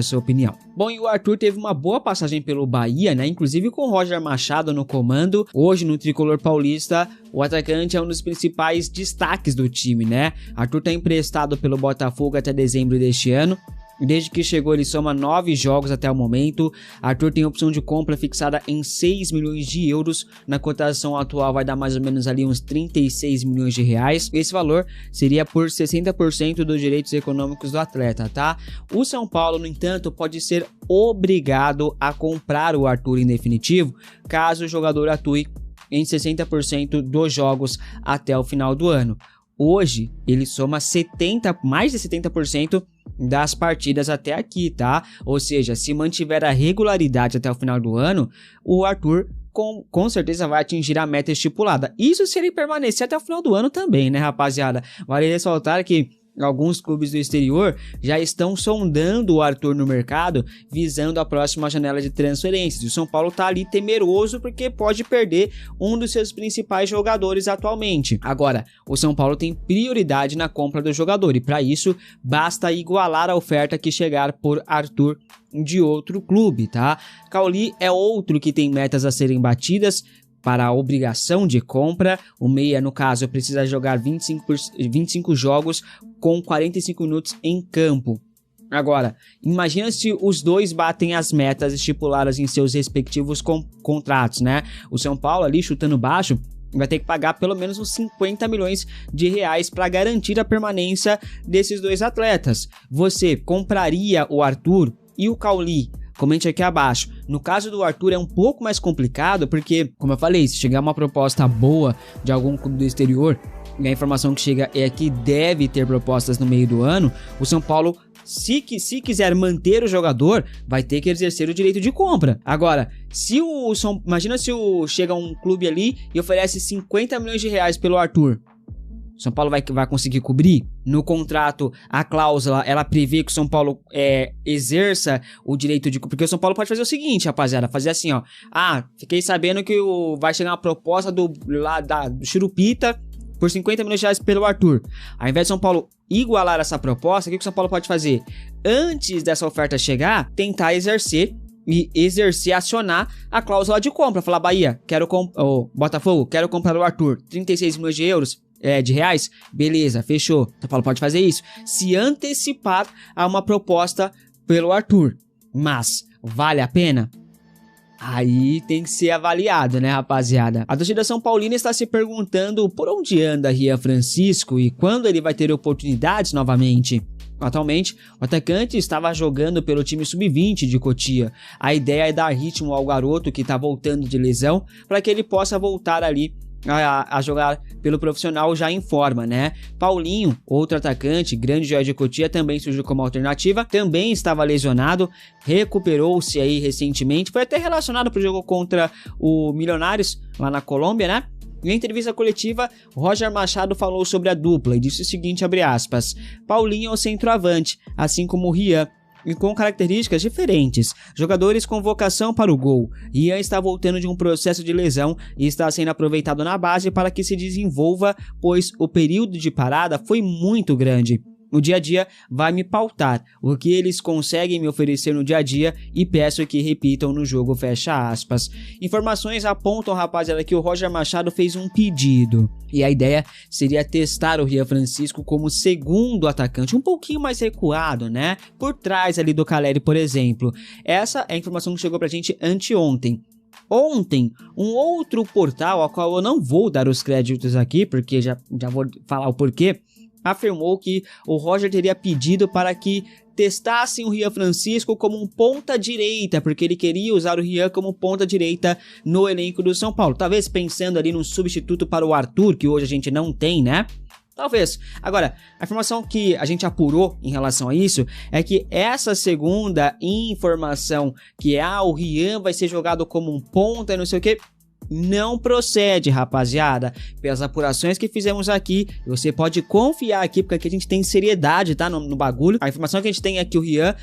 a sua opinião. Bom, e o Arthur teve uma boa passagem pelo Bahia, né? Inclusive com o Roger Machado no comando. Hoje no Tricolor Paulista, o atacante é um dos principais destaques do time, né? Arthur está emprestado pelo Botafogo até dezembro deste ano. Desde que chegou, ele soma 9 jogos até o momento. Arthur tem opção de compra fixada em 6 milhões de euros. Na cotação atual vai dar mais ou menos ali uns 36 milhões de reais. Esse valor seria por 60% dos direitos econômicos do atleta, tá? O São Paulo, no entanto, pode ser obrigado a comprar o Arthur em definitivo, caso o jogador atue em 60% dos jogos até o final do ano. Hoje, ele soma mais de 70% das partidas até aqui, tá? Ou seja, se mantiver a regularidade até o final do ano, o Arthur com certeza vai atingir a meta estipulada. Isso se ele permanecer até o final do ano também, né, rapaziada? Vale ressaltar que alguns clubes do exterior já estão sondando o Arthur no mercado, visando a próxima janela de transferências. O São Paulo tá ali temeroso porque pode perder um dos seus principais jogadores atualmente. Agora, o São Paulo tem prioridade na compra do jogador e para isso basta igualar a oferta que chegar por Arthur de outro clube, tá? Cauli é outro que tem metas a serem batidas para a obrigação de compra. O meia, no caso, precisa jogar 25 jogos com 45 minutos em campo. Agora, imagina se os dois batem as metas estipuladas em seus respectivos contratos, né? O São Paulo ali, chutando baixo, vai ter que pagar pelo menos uns 50 milhões de reais para garantir a permanência desses dois atletas. Você compraria o Arthur e o Cauli? Comente aqui abaixo. No caso do Arthur é um pouco mais complicado porque, como eu falei, se chegar uma proposta boa de algum clube do exterior, e a informação que chega é que deve ter propostas no meio do ano, o São Paulo, se quiser manter o jogador, vai ter que exercer o direito de compra. Agora, imagina se chega um clube ali e oferece 50 milhões de reais pelo Arthur. O São Paulo vai conseguir cobrir? No contrato, a cláusula, ela prevê que o São Paulo exerça o direito de... Porque o São Paulo pode fazer o seguinte, rapaziada, fazer assim, ó. Fiquei sabendo que vai chegar uma proposta do Churupita por 50 milhões de reais pelo Arthur. Ao invés de São Paulo igualar essa proposta, o que o São Paulo pode fazer? Antes dessa oferta chegar, tentar acionar a cláusula de compra. Falar, Bahia, Botafogo, quero comprar o Arthur, 36 milhões de euros. De reais, beleza, fechou. São Paulo pode fazer isso, se antecipar a uma proposta pelo Arthur, mas vale a pena? Aí tem que ser avaliado, né, rapaziada? A torcida São Paulina está se perguntando por onde anda Rian Francisco e quando ele vai ter oportunidades novamente. Atualmente, o atacante estava jogando pelo time sub-20 de Cotia. A ideia é dar ritmo ao garoto que está voltando de lesão para que ele possa voltar ali a jogar pelo profissional já em forma, né? Paulinho, outro atacante, grande joia de Cotia, também surgiu como alternativa, também estava lesionado, recuperou-se aí recentemente, foi até relacionado para o jogo contra o Milionários, lá na Colômbia, né? Em entrevista coletiva, Roger Machado falou sobre a dupla e disse o seguinte, abre aspas, Paulinho é o centroavante, assim como o Rian, e com características diferentes, jogadores com vocação para o gol. Rian está voltando de um processo de lesão e está sendo aproveitado na base para que se desenvolva, pois o período de parada foi muito grande. No dia a dia vai me pautar o que eles conseguem me oferecer no dia a dia e peço que repitam no jogo, fecha aspas. Informações apontam, rapaziada, que o Roger Machado fez um pedido e a ideia seria testar o Rian Francisco como segundo atacante, um pouquinho mais recuado, né? Por trás ali do Caleri, por exemplo. Essa é a informação que chegou pra gente anteontem. Ontem, um outro portal, ao qual eu não vou dar os créditos aqui, porque já vou falar o porquê, afirmou que o Roger teria pedido para que testassem o Rian Francisco como um ponta direita, porque ele queria usar o Rian como ponta direita no elenco do São Paulo, talvez pensando ali num substituto para o Arthur, que hoje a gente não tem, né? Talvez. Agora, a informação que a gente apurou em relação a isso é que essa segunda informação, que o Rian vai ser jogado como um ponta e não sei o que, não procede, rapaziada. Pelas apurações que fizemos aqui, você pode confiar aqui, porque aqui a gente tem seriedade, tá, no bagulho. A informação que a gente tem é que o Rian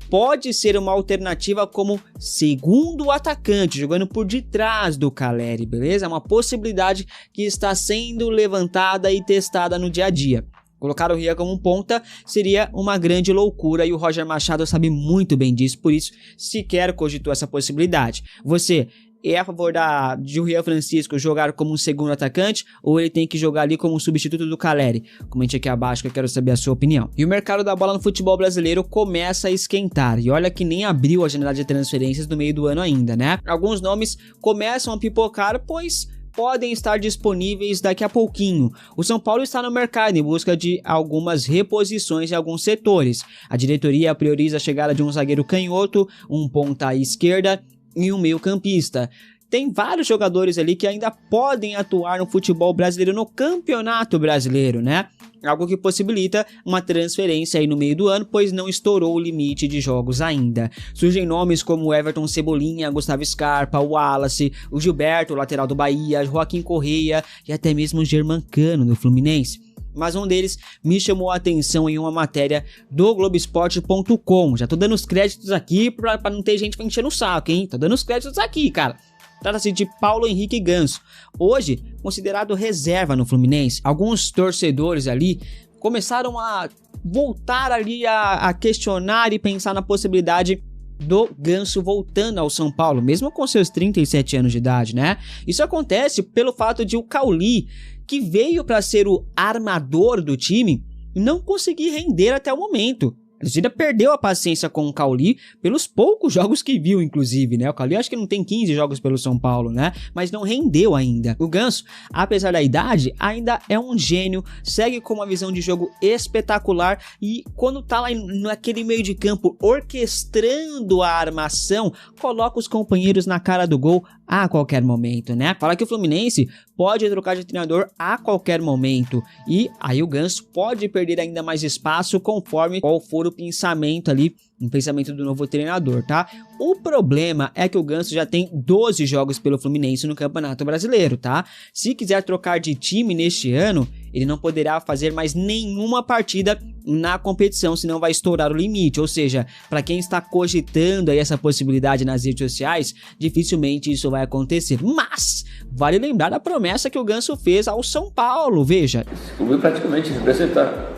pode ser uma alternativa como segundo atacante, jogando por detrás do Caleri, beleza? É uma possibilidade que está sendo levantada e testada no dia a dia. Colocar o Rian como um ponta seria uma grande loucura e o Roger Machado sabe muito bem disso, por isso sequer cogitou essa possibilidade. Você é a favor de o Rian Francisco jogar como um segundo atacante ou ele tem que jogar ali como um substituto do Calleri? Comente aqui abaixo que eu quero saber a sua opinião. E o mercado da bola no futebol brasileiro começa a esquentar e olha que nem abriu a janela de transferências no meio do ano ainda, né? Alguns nomes começam a pipocar, pois podem estar disponíveis daqui a pouquinho. O São Paulo está no mercado em busca de algumas reposições em alguns setores. A diretoria prioriza a chegada de um zagueiro canhoto, um ponta à esquerda e um meio-campista. Tem vários jogadores ali que ainda podem atuar no futebol brasileiro, no campeonato brasileiro, né? Algo que possibilita uma transferência aí no meio do ano, pois não estourou o limite de jogos ainda. Surgem nomes como Everton Cebolinha, Gustavo Scarpa, o Wallace, o Gilberto, o lateral do Bahia, Joaquim Correia e até mesmo o Germancano do Fluminense. Mas um deles me chamou a atenção em uma matéria do Globoesporte.com. Já tô dando os créditos aqui pra não ter gente enchendo o saco, hein? Tô dando os créditos aqui, cara. Trata-se de Paulo Henrique Ganso, hoje considerado reserva no Fluminense. Alguns torcedores ali começaram a voltar ali a questionar e pensar na possibilidade do Ganso voltando ao São Paulo, mesmo com seus 37 anos de idade, né? Isso acontece pelo fato de o Cauli, que veio para ser o armador do time, não conseguir render até o momento. A torcida perdeu a paciência com o Cauli pelos poucos jogos que viu, inclusive, né? O Cauli acho que não tem 15 jogos pelo São Paulo, né? Mas não rendeu ainda. O Ganso, apesar da idade, ainda é um gênio, segue com uma visão de jogo espetacular e quando tá lá naquele meio de campo orquestrando a armação, coloca os companheiros na cara do gol a qualquer momento, né? Fala que o Fluminense pode trocar de treinador a qualquer momento e aí o Ganso pode perder ainda mais espaço conforme qual for o pensamento ali, um pensamento do novo treinador, tá? O problema é que o Ganso já tem 12 jogos pelo Fluminense no Campeonato Brasileiro, tá? Se quiser trocar de time neste ano, ele não poderá fazer mais nenhuma partida na competição, senão vai estourar o limite. Ou seja, para quem está cogitando aí essa possibilidade nas redes sociais, dificilmente isso vai acontecer. Mas vale lembrar da promessa que o Ganso fez ao São Paulo, veja. Eu vou praticamente representar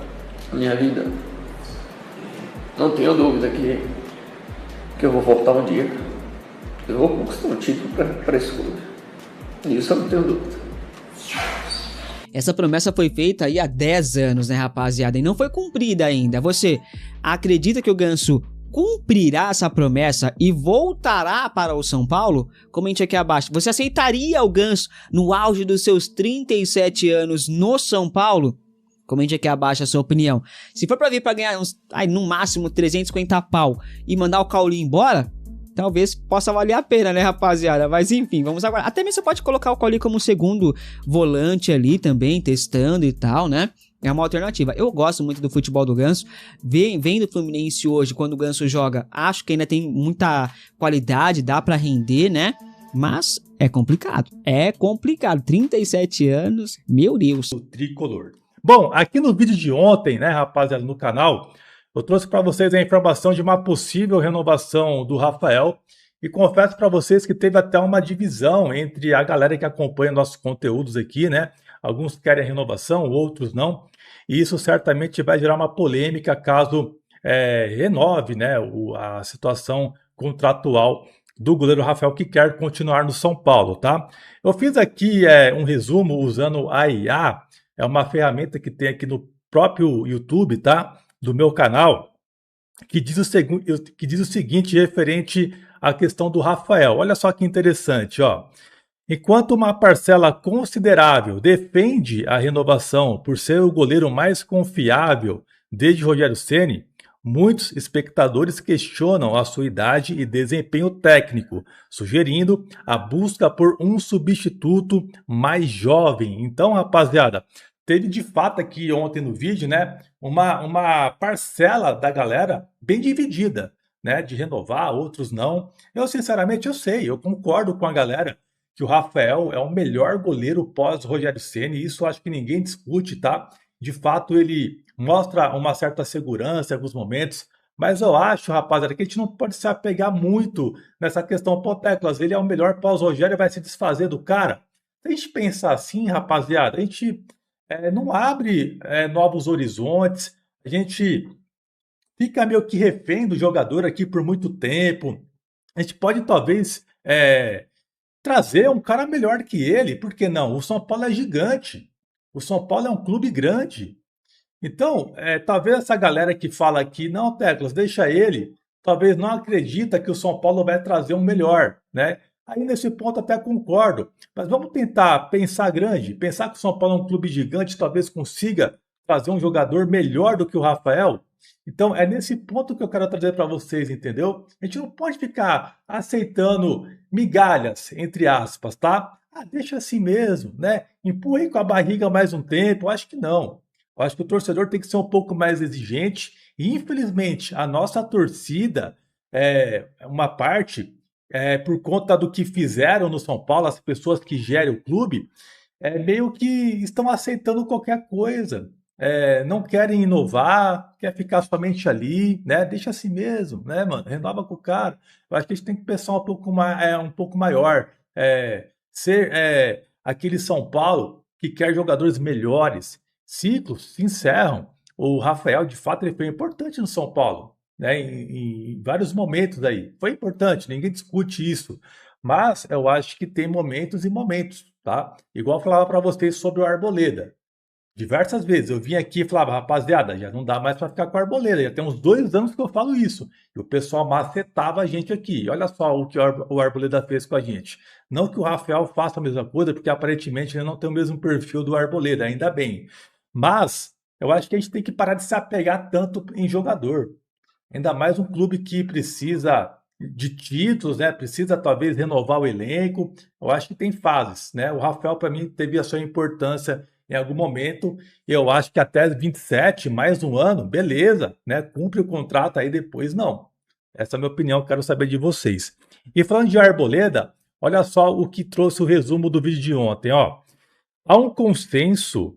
a minha vida. Não tenho dúvida que eu vou voltar um dia. Eu vou conquistar um título para esse clube. Isso eu não tenho dúvida. Essa promessa foi feita aí há 10 anos, né, rapaziada? E não foi cumprida ainda. Você acredita que o Ganso cumprirá essa promessa e voltará para o São Paulo? Comente aqui abaixo. Você aceitaria o Ganso no auge dos seus 37 anos no São Paulo? Comente aqui abaixo a sua opinião. Se for pra vir pra ganhar no máximo 350 pau e mandar o Cauli embora, talvez possa valer a pena, né, rapaziada? Mas enfim, vamos aguardar. Até mesmo você pode colocar o Cauli como segundo volante ali também, testando e tal, né? É uma alternativa. Eu gosto muito do futebol do Ganso. Vem do Fluminense hoje, quando o Ganso joga, acho que ainda tem muita qualidade, dá pra render, né? Mas é complicado. É complicado. 37 anos, meu Deus. O tricolor. Bom, aqui no vídeo de ontem, né, rapaziada, no canal, eu trouxe para vocês a informação de uma possível renovação do Rafael e confesso para vocês que teve até uma divisão entre a galera que acompanha nossos conteúdos aqui, né? Alguns querem a renovação, outros não, e isso certamente vai gerar uma polêmica caso renove, né, a situação contratual do goleiro Rafael, que quer continuar no São Paulo, tá? Eu fiz aqui um resumo usando a IA, é uma ferramenta que tem aqui no próprio YouTube, tá? Do meu canal, que diz o seguinte referente à questão do Rafael. Olha só que interessante, ó. Enquanto uma parcela considerável defende a renovação por ser o goleiro mais confiável desde Rogério Ceni, muitos espectadores questionam a sua idade e desempenho técnico, sugerindo a busca por um substituto mais jovem. Então, rapaziada, teve de fato aqui ontem no vídeo, né, uma parcela da galera bem dividida, né, de renovar, outros não. Eu, sinceramente, eu concordo com a galera que o Rafael é o melhor goleiro pós-Rogério Ceni, isso acho que ninguém discute, tá? De fato, ele mostra uma certa segurança em alguns momentos, mas eu acho, rapaziada, que a gente não pode se apegar muito nessa questão, pô, Teclas, ele é o melhor pós-Rogério e vai se desfazer do cara. Se a gente pensar assim, rapaziada, a gente não abre novos horizontes. A gente fica meio que refém do jogador aqui por muito tempo. A gente pode talvez trazer um cara melhor que ele, por que não? O São Paulo é gigante. O São Paulo é um clube grande. Então, talvez essa galera que fala aqui, não, Teclas, deixa ele, talvez não acredita que o São Paulo vai trazer um melhor, né? Aí nesse ponto até concordo, mas vamos tentar pensar grande, pensar que o São Paulo é um clube gigante, talvez consiga trazer um jogador melhor do que o Rafael. Então, é nesse ponto que eu quero trazer para vocês, entendeu? A gente não pode ficar aceitando migalhas, entre aspas, tá? Ah, deixa assim mesmo, né? Empurre com a barriga mais um tempo. Eu acho que não. Eu acho que o torcedor tem que ser um pouco mais exigente. E, infelizmente, a nossa torcida, uma parte, por conta do que fizeram no São Paulo, as pessoas que gerem o clube, meio que estão aceitando qualquer coisa. Não querem inovar, quer ficar somente ali, né? Deixa assim mesmo, né, mano? Renova com o cara. Eu acho que a gente tem que pensar um pouco maior. Ser aquele São Paulo que quer jogadores melhores. Ciclos se encerram. O Rafael, de fato, ele foi importante no São Paulo, né? Em vários momentos aí. Foi importante, ninguém discute isso. Mas eu acho que tem momentos e momentos, tá? Igual eu falava para vocês sobre o Arboleda. Diversas vezes eu vim aqui e falava, rapaziada, já não dá mais para ficar com a Arboleda. Já tem uns 2 anos que eu falo isso. E o pessoal macetava a gente aqui. E olha só o que o Arboleda fez com a gente. Não que o Rafael faça a mesma coisa, porque aparentemente ele não tem o mesmo perfil do Arboleda, ainda bem. Mas eu acho que a gente tem que parar de se apegar tanto em jogador. Ainda mais um clube que precisa de títulos, né? Precisa talvez renovar o elenco. Eu acho que tem fases, né? O Rafael, para mim, teve a sua importância em algum momento. Eu acho que até 27, mais um ano, beleza, né? Cumpre o contrato aí depois, não. Essa é a minha opinião, quero saber de vocês. E falando de Arboleda, olha só o que trouxe o resumo do vídeo de ontem, ó. Há um consenso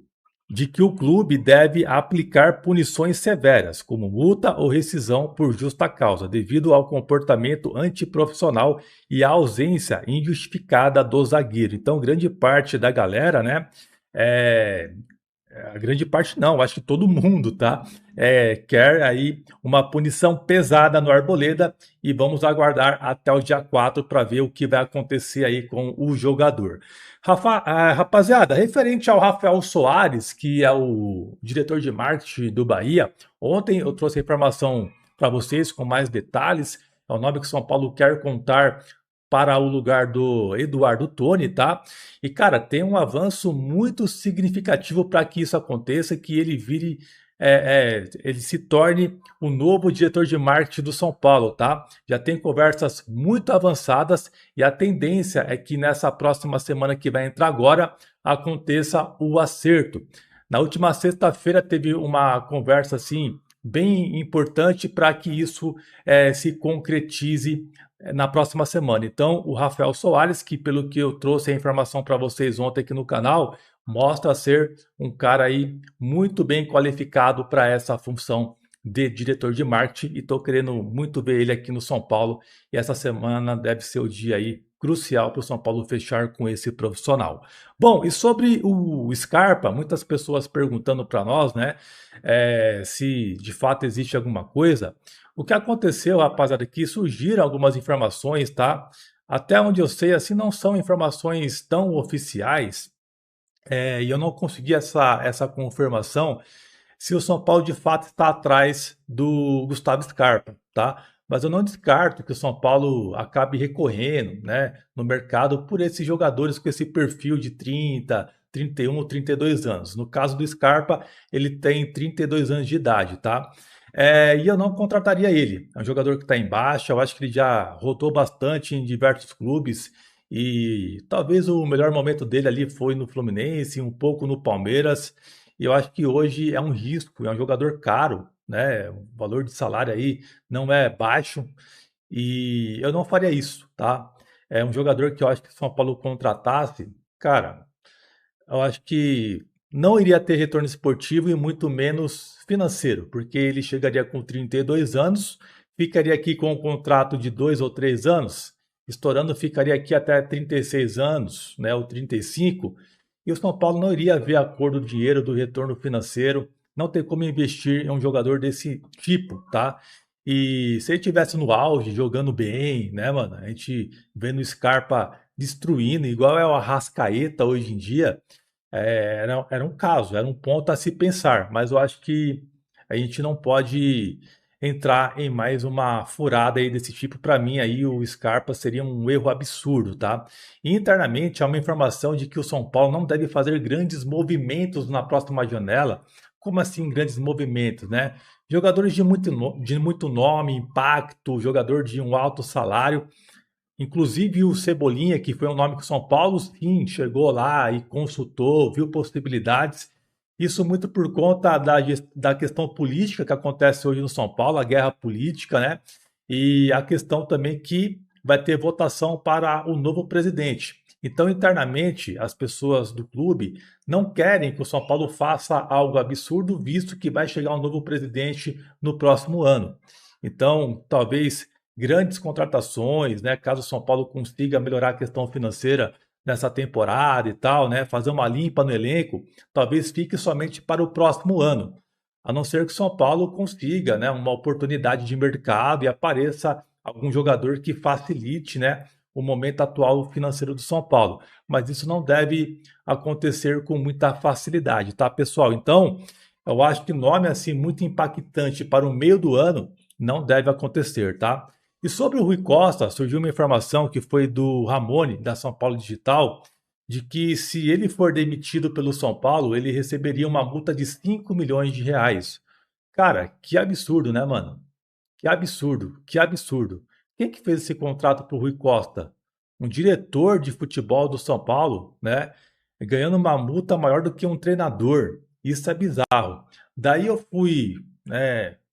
de que o clube deve aplicar punições severas, como multa ou rescisão por justa causa, devido ao comportamento antiprofissional e à ausência injustificada do zagueiro. Então, grande parte da galera, né? A grande parte não, acho que todo mundo, tá? Quer aí uma punição pesada no Arboleda e vamos aguardar até o dia 4 para ver o que vai acontecer aí com o jogador. Rapaziada, referente ao Rafael Soares, que é o diretor de marketing do Bahia, ontem eu trouxe a informação para vocês com mais detalhes. É o nome que São Paulo quer contar para o lugar do Eduardo Toni, tá? E, cara, tem um avanço muito significativo para que isso aconteça, que ele vire, ele se torne o novo diretor de marketing do São Paulo, tá? Já tem conversas muito avançadas e a tendência é que nessa próxima semana que vai entrar agora, aconteça o acerto. Na última sexta-feira teve uma conversa, assim, bem importante para que isso se concretize na próxima semana. Então, o Rafael Soares, que pelo que eu trouxe a informação para vocês ontem aqui no canal, mostra ser um cara aí muito bem qualificado para essa função de diretor de marketing e estou querendo muito ver ele aqui no São Paulo e essa semana deve ser o dia aí crucial para o São Paulo fechar com esse profissional. Bom, e sobre o Scarpa, muitas pessoas perguntando para nós, né, se de fato existe alguma coisa. O que aconteceu, rapaziada, é que surgiram algumas informações, tá? Até onde eu sei, assim, não são informações tão oficiais, e eu não consegui essa confirmação se o São Paulo de fato está atrás do Gustavo Scarpa, tá? Mas eu não descarto que o São Paulo acabe recorrendo, né, no mercado por esses jogadores com esse perfil de 30, 31 ou 32 anos. No caso do Scarpa, ele tem 32 anos de idade, tá? E eu não contrataria ele. É um jogador que está em baixa, eu acho que ele já rodou bastante em diversos clubes e talvez o melhor momento dele ali foi no Fluminense, um pouco no Palmeiras. E eu acho que hoje é um risco, é um jogador caro, né? O valor de salário aí não é baixo e eu não faria isso, tá? É um jogador que eu acho que se o São Paulo contratasse, cara, eu acho que não iria ter retorno esportivo e muito menos financeiro, porque ele chegaria com 32 anos, ficaria aqui com um contrato de 2 ou 3 anos, estourando ficaria aqui até 36 anos, né, ou 35, e o São Paulo não iria ver a cor do dinheiro, do retorno financeiro, não tem como investir em um jogador desse tipo, tá? E se ele tivesse no auge, jogando bem, né, mano? A gente vendo o Scarpa destruindo, igual é o Arrascaeta hoje em dia, era um caso, era um ponto a se pensar, mas eu acho que a gente não pode entrar em mais uma furada aí desse tipo. Para mim, aí o Scarpa seria um erro absurdo, tá? E internamente há uma informação de que o São Paulo não deve fazer grandes movimentos na próxima janela. Como assim grandes movimentos, né? Jogadores de muito nome, impacto, jogador de um alto salário. Inclusive o Cebolinha, que foi um nome que o São Paulo sim chegou lá e consultou, viu possibilidades. Isso muito por conta da questão política que acontece hoje no São Paulo, a guerra política, né? E a questão também que vai ter votação para o novo presidente. Então, internamente, as pessoas do clube não querem que o São Paulo faça algo absurdo, visto que vai chegar um novo presidente no próximo ano. Então, talvez grandes contratações, né? Caso o São Paulo consiga melhorar a questão financeira nessa temporada e tal, né? Fazer uma limpa no elenco, talvez fique somente para o próximo ano. A não ser que o São Paulo consiga, né, uma oportunidade de mercado e apareça algum jogador que facilite, né, o momento atual financeiro do São Paulo. Mas isso não deve acontecer com muita facilidade, tá, pessoal? Então, eu acho que nome assim muito impactante para o meio do ano não deve acontecer, tá? E sobre o Rui Costa, surgiu uma informação que foi do Ramone, da São Paulo Digital, de que se ele for demitido pelo São Paulo, ele receberia uma multa de 5 milhões de reais. Cara, que absurdo, né, mano? Que absurdo, que absurdo. Quem que fez esse contrato pro Rui Costa? Um diretor de futebol do São Paulo, né? Ganhando uma multa maior do que um treinador. Isso é bizarro. Daí eu fui,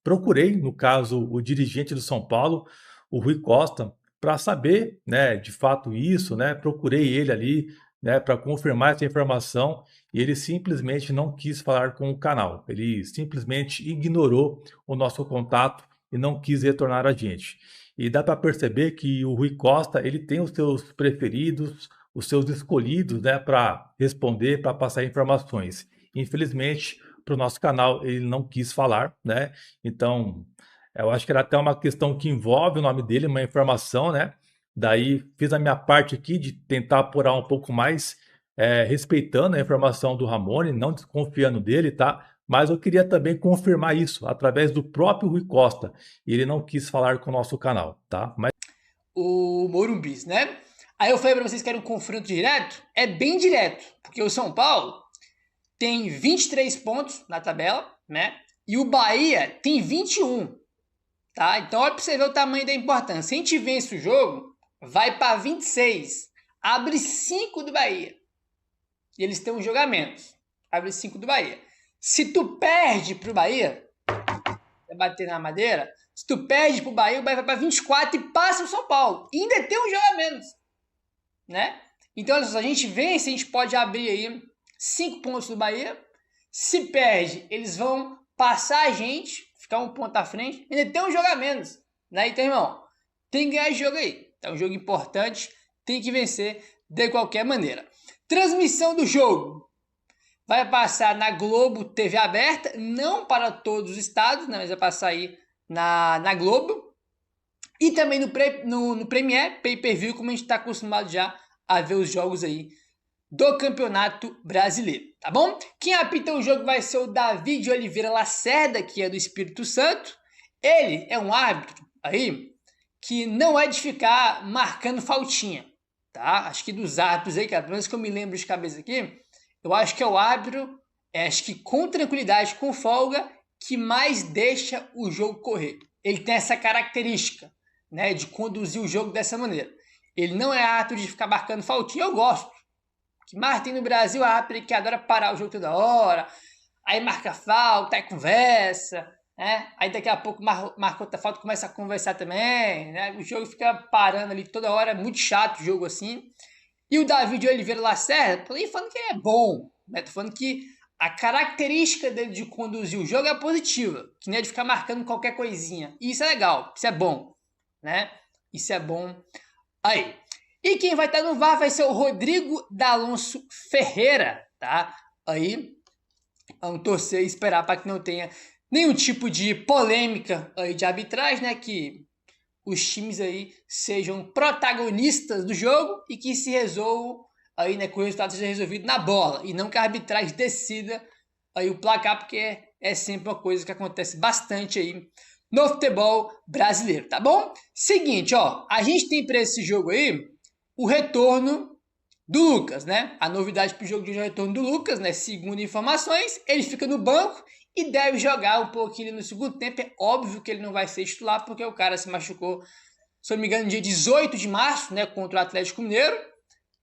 procurei, no caso, o dirigente do São Paulo, o Rui Costa, para saber, né, de fato isso, né? Procurei ele ali, né, para confirmar essa informação e ele simplesmente não quis falar com o canal. Ele simplesmente ignorou o nosso contato e não quis retornar a gente. E dá para perceber que o Rui Costa, ele tem os seus preferidos, os seus escolhidos, né, para responder, para passar informações. Infelizmente, para o nosso canal, ele não quis falar, né? Então, eu acho que era até uma questão que envolve o nome dele, uma informação, né? Daí fiz a minha parte aqui de tentar apurar um pouco mais, respeitando a informação do Ramone, não desconfiando dele, tá? Mas eu queria também confirmar isso através do próprio Rui Costa. E ele não quis falar com o nosso canal, tá? Mas O Morumbis, né? Aí eu falei pra vocês que era um confronto direto. É bem direto, porque o São Paulo tem 23 pontos na tabela, né? E o Bahia tem 21, tá? Então olha pra você ver o tamanho da importância. Se a gente vence o jogo, vai pra 26. Abre 5 do Bahia. E eles têm um jogo a menos. Abre 5 do Bahia. Se tu perde pro Bahia, vai bater na madeira. Se tu perde pro Bahia, o Bahia vai pra 24 e passa o São Paulo. E ainda tem um jogo a menos, né? Então, olha só, a gente vence, a gente pode abrir aí 5 pontos do Bahia. Se perde, eles vão passar a gente, ficar um ponto à frente. Ainda tem um jogo a menos, né? Então, irmão, tem que ganhar esse jogo aí. É um jogo importante, tem que vencer de qualquer maneira. Transmissão do jogo vai passar na Globo TV aberta, não para todos os estados, né, mas vai passar aí na Globo. E também no Premiere, Pay-Per-View, como a gente está acostumado já a ver os jogos aí do Campeonato Brasileiro, tá bom? Quem apita o jogo vai ser o David Oliveira Lacerda, que é do Espírito Santo. Ele é um árbitro aí que não é de ficar marcando faltinha, tá? Acho que dos árbitros aí, cara, pelo menos que eu me lembro de cabeça aqui, eu acho que é o árbitro, acho que com tranquilidade, com folga, que mais deixa o jogo correr. Ele tem essa característica, né, de conduzir o jogo dessa maneira. Ele não é árbitro de ficar marcando faltinha, eu gosto. O que mais tem no Brasil é árbitro que adora parar o jogo toda hora, aí marca falta, aí conversa, né? Aí daqui a pouco marca outra falta, começa a conversar também, né? O jogo fica parando ali toda hora, é muito chato o jogo assim. E o David Oliveira Lacerda, tô nem falando que ele é bom, né? Tô falando que a característica dele de conduzir o jogo é positiva, que nem é de ficar marcando qualquer coisinha. E isso é legal, isso é bom, né? Isso é bom. Aí, E quem vai estar no VAR vai ser o Rodrigo D'Alonso Ferreira, tá? Aí, vamos torcer e esperar para que não tenha nenhum tipo de polêmica aí de arbitragem, né? Que os times aí sejam protagonistas do jogo e que se resolvam aí, né? Que o resultado seja resolvido na bola e não que a arbitragem decida aí o placar, porque é sempre uma coisa que acontece bastante aí no futebol brasileiro, tá bom? Seguinte, ó, a gente tem para esse jogo aí o retorno do Lucas, né? A novidade para o jogo de hoje é o retorno do Lucas, né? Segundo informações, ele fica no banco e deve jogar um pouquinho no segundo tempo. É óbvio que ele não vai ser titular porque o cara se machucou, se eu não me engano, no dia 18 de março, né? Contra o Atlético Mineiro.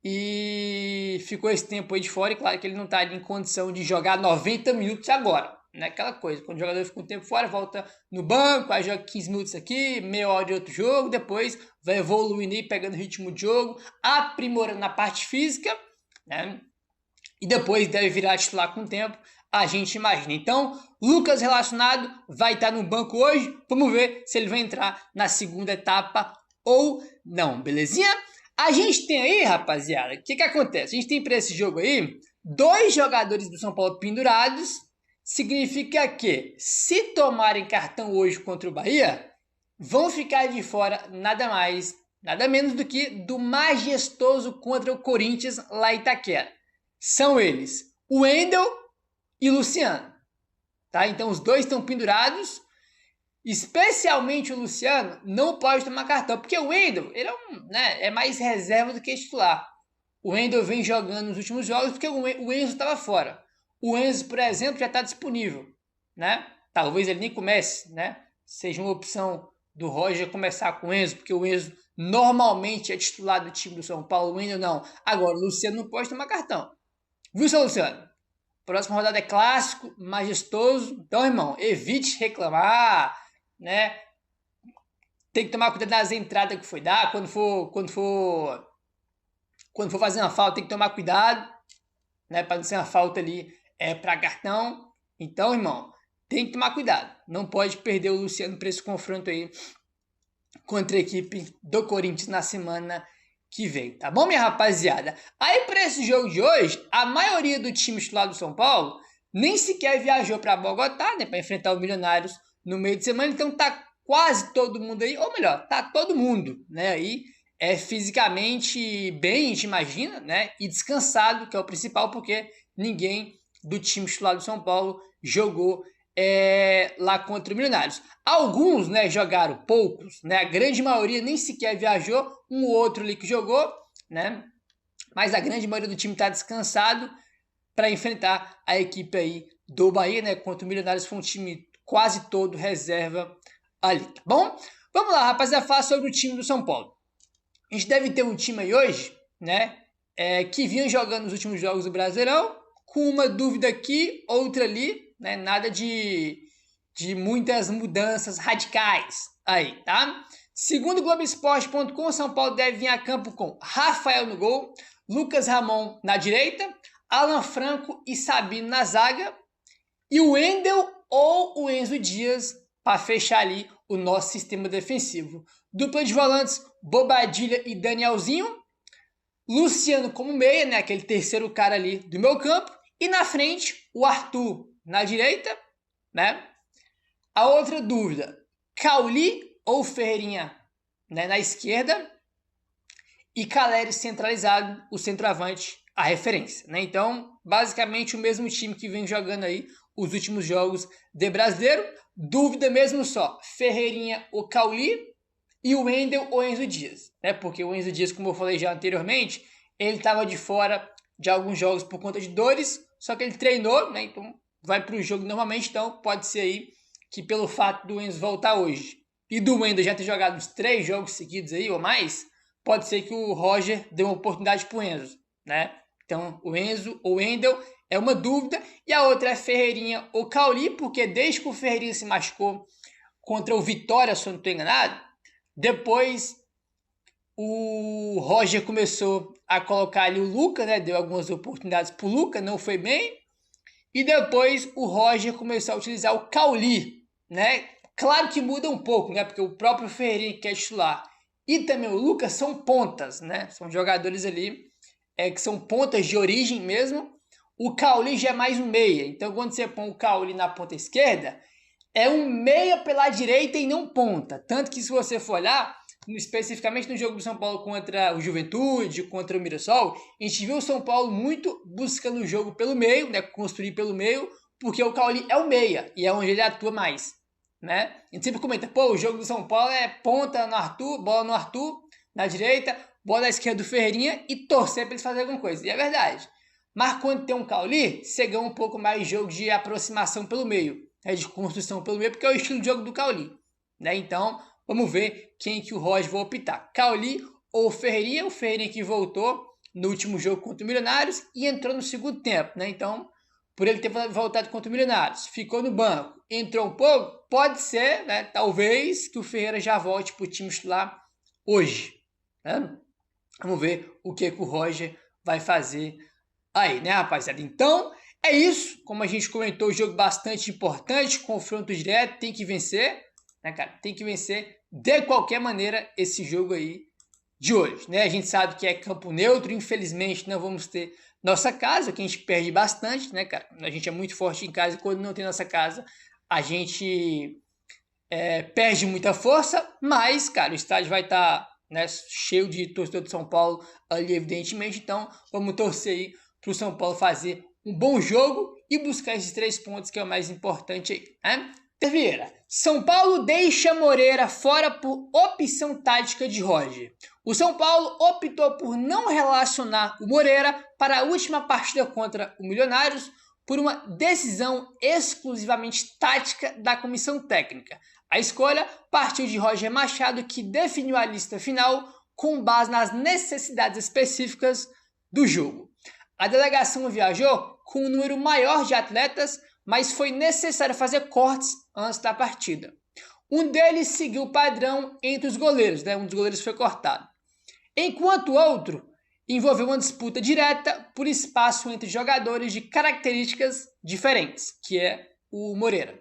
E ficou esse tempo aí de fora. E claro que ele não está em condição de jogar 90 minutos agora. Né? Aquela coisa, quando o jogador fica um tempo fora, volta no banco, aí joga 15 minutos aqui, meia hora de outro jogo, depois vai evoluindo aí, pegando ritmo de jogo, aprimorando na parte física, né? E depois deve virar titular com o tempo, a gente imagina. Então, Lucas relacionado vai estar no banco hoje, vamos ver se ele vai entrar na segunda etapa ou não, belezinha? A gente tem aí, rapaziada, o que acontece? A gente tem para esse jogo aí, 2 jogadores do São Paulo pendurados. Significa que, se tomarem cartão hoje contra o Bahia, vão ficar de fora nada mais, nada menos do que do majestoso contra o Corinthians lá em Itaquera. São eles, o Wendel e o Luciano. Tá? Então os dois estão pendurados, especialmente o Luciano não pode tomar cartão, porque o Wendel ele é mais reserva do que titular. O Wendel vem jogando nos últimos jogos porque o Enzo estava fora. O Enzo, por exemplo, já está disponível, né? Talvez ele nem comece, né? Seja uma opção do Roger começar com o Enzo, porque o Enzo normalmente é titular do time do São Paulo, o Enzo não. Agora, o Luciano não pode tomar cartão. Viu, seu Luciano? Próxima rodada é clássico, majestoso. Então, irmão, evite reclamar, né? Tem que tomar cuidado nas entradas que foi dar. Quando for fazer uma falta, tem que tomar cuidado, né? Para não ser uma falta ali para cartão. Então, irmão, tem que tomar cuidado. Não pode perder o Luciano para esse confronto aí contra a equipe do Corinthians na semana que vem, tá bom, minha rapaziada? Aí, para esse jogo de hoje, a maioria do time titular do São Paulo nem sequer viajou para Bogotá, né, para enfrentar o Milionários no meio de semana. Então, tá quase todo mundo aí, ou melhor, tá todo mundo, né, aí fisicamente bem, a gente imagina, né, e descansado, que é o principal, porque ninguém do time titular do São Paulo jogou lá contra o Milionários. Alguns, né, jogaram, poucos, né, a grande maioria nem sequer viajou, um ou outro ali que jogou, né, mas a grande maioria do time está descansado para enfrentar a equipe aí do Bahia, né, contra o Milionários. Foi um time quase todo reserva ali, tá bom? Vamos lá, rapaziada, falar sobre o time do São Paulo. A gente deve ter um time aí hoje, né, que vinha jogando nos últimos jogos do Brasileirão, com uma dúvida aqui, outra ali, né, nada de muitas mudanças radicais aí, tá? Segundo o Globoesporte.com, São Paulo deve vir a campo com Rafael no gol, Lucas Ramon na direita, Alan Franco e Sabino na zaga, e o Wendel ou o Enzo Dias para fechar ali o nosso sistema defensivo. Dupla de volantes, Bobadilha e Danielzinho, Luciano como meia, né, aquele terceiro cara ali do meu campo, e na frente o Arthur na direita, né? A outra dúvida, Cauli ou Ferreirinha, né, na esquerda, e Caleri centralizado, o centroavante, a referência, né? Então, basicamente o mesmo time que vem jogando aí os últimos jogos de Brasileiro. Dúvida mesmo só, Ferreirinha ou Cauli e o Wendel ou Enzo Dias, né? Porque o Enzo Dias, como eu falei já anteriormente, ele estava de fora de alguns jogos por conta de dores, só que ele treinou, né? Então vai para o jogo normalmente, então pode ser aí que pelo fato do Enzo voltar hoje e do Wendel já ter jogado uns 3 jogos seguidos aí ou mais, pode ser que o Roger dê uma oportunidade para o Enzo, né? Então o Enzo ou Wendel é uma dúvida, e a outra é Ferreirinha ou Cauli, porque desde que o Ferreirinha se machucou contra o Vitória, se eu não estou enganado, depois o Roger começou a colocar ali o Luca, né? Deu algumas oportunidades para o Luca, não foi bem. E depois o Roger começou a utilizar o Cauli, né? Claro que muda um pouco, né? Porque o próprio Ferreirinha, que é titular, e também o Lucas são pontas, né? São jogadores ali que são pontas de origem mesmo. O Cauli já é mais um meia. Então, quando você põe o Cauli na ponta esquerda, é um meia pela direita e não ponta. Tanto que se você for olhar, especificamente no jogo do São Paulo contra o Juventude, contra o Mirassol, a gente viu o São Paulo muito buscando o jogo pelo meio, né? Construir pelo meio, porque o Cauli é o meia e é onde ele atua mais, né? A gente sempre comenta, o jogo do São Paulo é ponta no Arthur, bola no Arthur, na direita, bola na esquerda do Ferreirinha e torcer para eles fazerem alguma coisa. E é verdade. Mas quando tem um Cauli, você ganha um pouco mais de jogo de aproximação pelo meio, né? De construção pelo meio, porque é o estilo de jogo do Cauli, né? Então, vamos ver quem que o Roger vai optar. Cauli ou Ferreirinha? O Ferreirinha que voltou no último jogo contra o Milionários e entrou no segundo tempo, né? Então, por ele ter voltado contra o Milionários, ficou no banco, entrou um pouco, pode ser, né? Talvez que o Ferreira já volte para o time titular hoje, né? Vamos ver o que o Roger vai fazer aí, né, rapaziada? Então, é isso. Como a gente comentou, o jogo bastante importante, confronto direto, tem que vencer, né, cara? Tem que vencer de qualquer maneira esse jogo aí de hoje, né? A gente sabe que é campo neutro, infelizmente não vamos ter nossa casa, que a gente perde bastante, né, cara? A gente é muito forte em casa e quando não tem nossa casa, a gente perde muita força, mas, cara, o estádio vai estar, né, cheio de torcedor de São Paulo ali, evidentemente, então vamos torcer aí para o São Paulo fazer um bom jogo e buscar esses 3 pontos que é o mais importante aí, né? Vieira, São Paulo deixa Moreira fora por opção tática de Roger. O São Paulo optou por não relacionar o Moreira para a última partida contra o Milionários por uma decisão exclusivamente tática da comissão técnica. A escolha partiu de Roger Machado, que definiu a lista final com base nas necessidades específicas do jogo. A delegação viajou com um número maior de atletas, mas foi necessário fazer cortes antes da partida. Um deles seguiu o padrão entre os goleiros, né? Um dos goleiros foi cortado. Enquanto o outro envolveu uma disputa direta por espaço entre jogadores de características diferentes, que é o Moreira.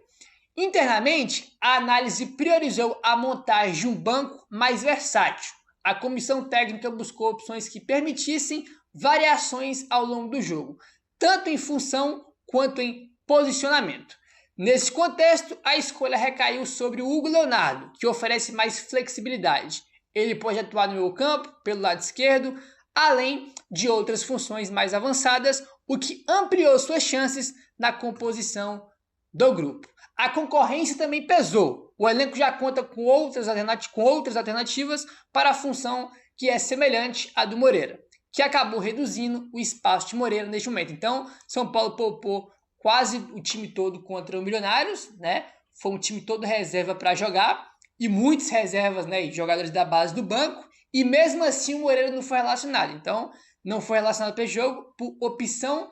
Internamente, a análise priorizou a montagem de um banco mais versátil. A comissão técnica buscou opções que permitissem variações ao longo do jogo, tanto em função quanto em posicionamento. Nesse contexto, a escolha recaiu sobre o Hugo Leonardo, que oferece mais flexibilidade. Ele pode atuar no meio campo, pelo lado esquerdo, além de outras funções mais avançadas, o que ampliou suas chances na composição do grupo. A concorrência também pesou. O elenco já conta com outras alternativas para a função que é semelhante à do Moreira, que acabou reduzindo o espaço de Moreira neste momento. Então, São Paulo poupou quase o time todo contra o Milionários, né? Foi um time todo reserva para jogar e muitos reservas, né? Jogadores da base do banco, e mesmo assim o Moreira não foi relacionado. Então, não foi relacionado para o jogo por opção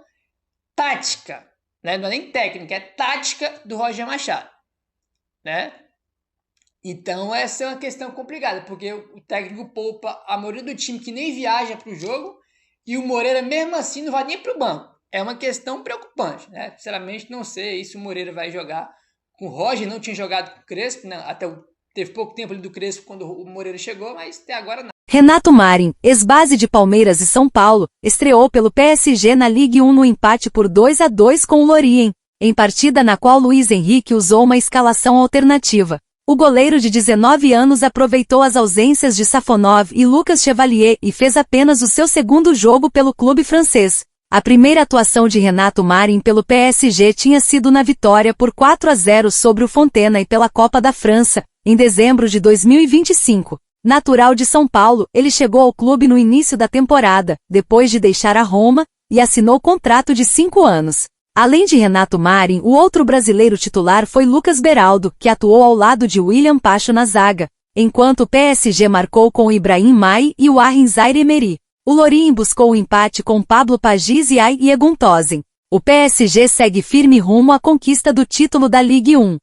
tática, né? Não é nem técnica, é tática do Roger Machado, né? Então, essa é uma questão complicada, porque o técnico poupa a maioria do time que nem viaja para o jogo e o Moreira, mesmo assim, não vai nem para o banco. É uma questão preocupante, né? Sinceramente, não sei se o Moreira vai jogar com o Roger, não tinha jogado com o Crespo, né? Teve pouco tempo ali do Crespo quando o Moreira chegou, mas até agora não. Renato Marin, ex-base de Palmeiras e São Paulo, estreou pelo PSG na Ligue 1 no empate por 2-2 com o Lorient, em partida na qual Luiz Henrique usou uma escalação alternativa. O goleiro de 19 anos aproveitou as ausências de Safonov e Lucas Chevalier e fez apenas o seu segundo jogo pelo clube francês. A primeira atuação de Renato Marin pelo PSG tinha sido na vitória por 4-0 sobre o Fontenay pela Copa da França, em dezembro de 2025. Natural de São Paulo, ele chegou ao clube no início da temporada, depois de deixar a Roma, e assinou contrato de 5 anos. Além de Renato Marin, o outro brasileiro titular foi Lucas Beraldo, que atuou ao lado de William Pacho na zaga, enquanto o PSG marcou com Ibrahim Mai e o Warren Zaire-Emery. O Lorient buscou o empate com Pablo Pagisiai e Egon Tosin. O PSG segue firme rumo à conquista do título da Ligue 1.